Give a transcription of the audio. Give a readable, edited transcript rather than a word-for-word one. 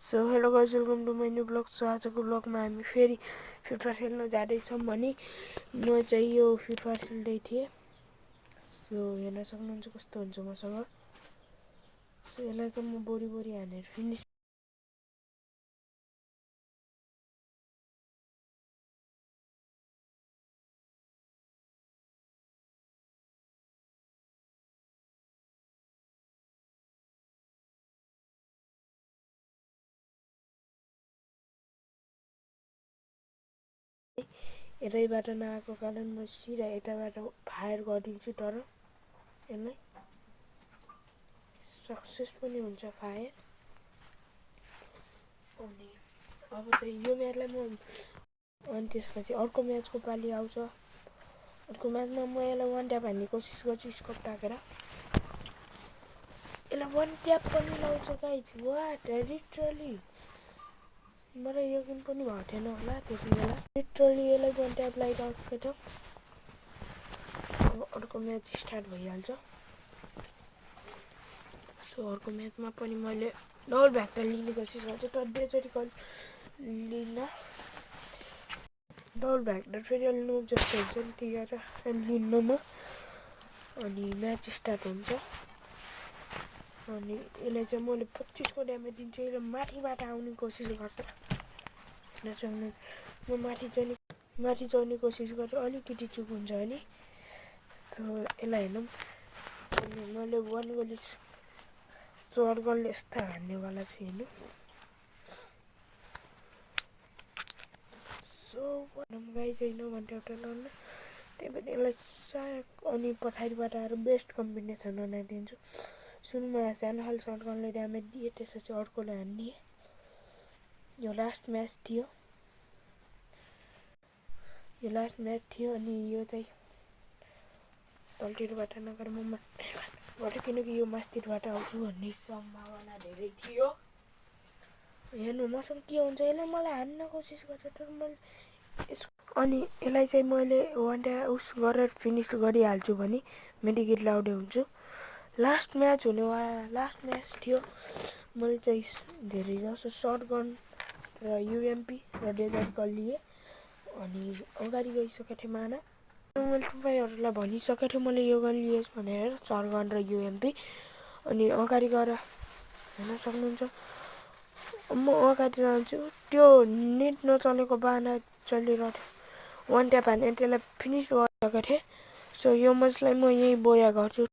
So hello guys, welcome to my new blog. So आजको ब्लगमा हामी फेरि फ्री फायर खेल्न जाँदैछौँ भने म चाहिँ यो फ्री फायर खेल्दै थिएँ। सो हेर्न सक्नुहुन्छ कस्तो हुन्छ मसँग। सो यसलाई त म बोरी हानेर फिनिस यतैबाट नआएको कारण म सिधा यताबाट फायर गरिदिन्छु। तर यसलाई सक्सेस पनि हुन्छ फायर। अनि अब चाहिँ यो म्याचलाई म अनि त्यसपछि अर्को म्याचको पालि आउँछ। अर्को म्याचमा म यसलाई वान ट्याप हान्ने कोसिस गर्छु स्कोप राखेर। यसलाई वान ट्याप पनि लाउँछ गाइज, वाट लिटरली मलाई यकिन पनि भएको थिएन होला त्यति बेला। लिटरली यसलाई वान ट्याप लगाइरहेको थियो। अब अर्को म्याच स्टार्ट भइहाल्छ। सो अर्को म्याचमा पनि मैले डबल भ्याक्टर लिने कोसिस गर्छु, तर दुईचोटि लिन डबल भ्याक्टर फेरि अलि नोब जस्तो हुन्छ नि, त्यही भएर लिन्न म। अनि म्याच स्टार्ट हुन्छ। अनि यसलाई चाहिँ मैले 25 को ड्यामेज दिन्छु। यसले माथिबाट आउने कोसिस गर्छ। म माथि चढ्ने कोसिस गर्छु, अलिकति चुक हुन्छ भने। सो यसलाई हेर्नु। अनि मैले वान गोली सर्ट गनले यस्तो हान्नेवाला छु हेर्नु। सो गाई छैन भन्ने एउटा लड्नु, त्यही पनि यसलाई साग अनि पछाडिबाट आएर बेस्ट कम्बिनेसन बनाइदिन्छु। सुरु म सानो खाले सर्ट गनले ड्यामेज दिएँ, त्यसपछि अर्कोले हान्ने। यो लास्ट म्याच थियो। अनि यो चाहिँ तलतिरबाट नगरेर म माथिबाट, किनकि यो माथिबाट आउँछु भन्ने सम्भावना धेरै थियो। हेर्नु मसँग के हुन्छ। यसले मलाई हान्न कोसिस गर्छ, तर मैले अनि यसलाई चाहिँ मैले वान ट्याप उस गरेर फिनिस गरिहाल्छु भने मेडिकेट लाउँदै हुन्छु। लास्ट म्याच थियो। मैले चाहिँ धेरै जसो सर्ट गन र युएमपी र डेजर्ट गन लिएँ। अनि अगाडि गइसकेको थिएँ माना। मैले तपाईँहरूलाई भनिसकेको थिएँ मैले यो गन लिएछु भनेर, सर्ट गन र युएमपी। अनि अगाडि गएर हेर्न सक्नुहुन्छ। म अगाडि जान्छु। त्यो नेट नचलेको बाना चलिरहेको थियो। वान ट्याप हाने त्यसलाई फिनिस गरिसकेको थिएँ। सो यो म्याचलाई म यहीँ बोया गर्छु।